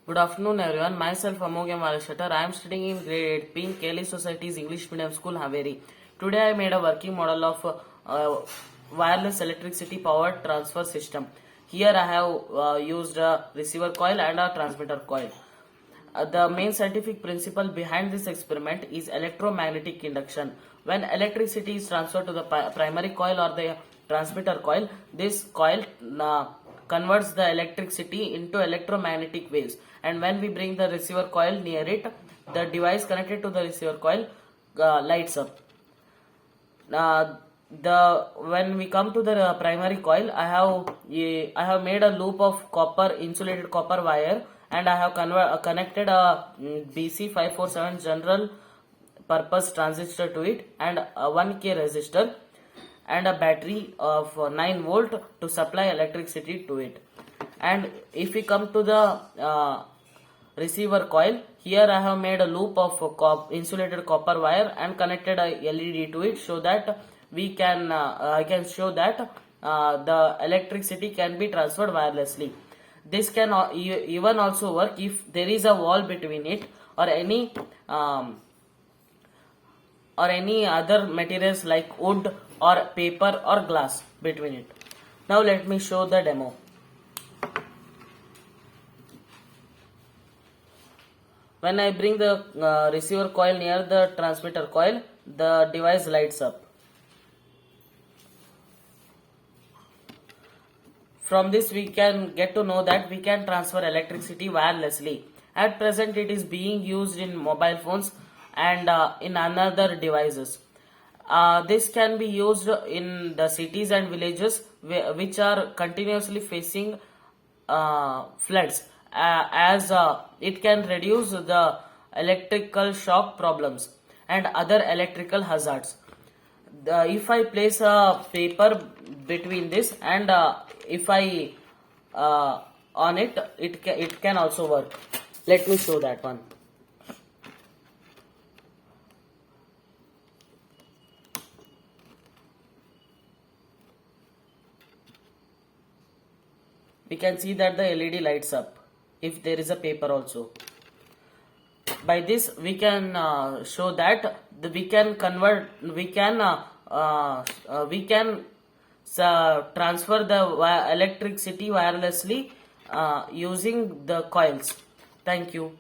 Good afternoon, everyone. Myself, Amogya Malashatar. I am studying in grade 8 P in Kelly Society's English Medium School, Haveri. Today, I made a working model of wireless electricity power transfer system. Here, I have used a receiver coil and a transmitter coil. The main scientific principle behind this experiment is electromagnetic induction. When electricity is transferred to the primary coil or the transmitter coil, this coil converts the electricity into electromagnetic waves. And when we bring the receiver coil near it, the device connected to the receiver coil lights up. The when we come to the primary coil, I have made a loop of insulated copper wire, and I have connected a BC547 general purpose transistor to it, and a 1K resistor and a battery of 9 volt to supply electricity to it. And if we come to the receiver coil, here I have made a loop of insulated copper wire and connected a LED to it, so that we can I can show that the electricity can be transferred wirelessly. This can even also work if there is a wall between it or any other materials like wood or paper or glass between it. Now let me show the demo. When I bring the receiver coil near the transmitter coil, the device lights up. From this we can get to know that we can transfer electricity wirelessly. At present it is being used in mobile phones and in another devices. This can be used in the cities and villages which are continuously facing floods, as it can reduce the electrical shock problems and other electrical hazards. If I place a paper between this and if I on it, it can also work. Let me show that one. We can see that the LED lights up if there is a paper also. By this we can show that we can transfer the electricity wirelessly using the coils. Thank you.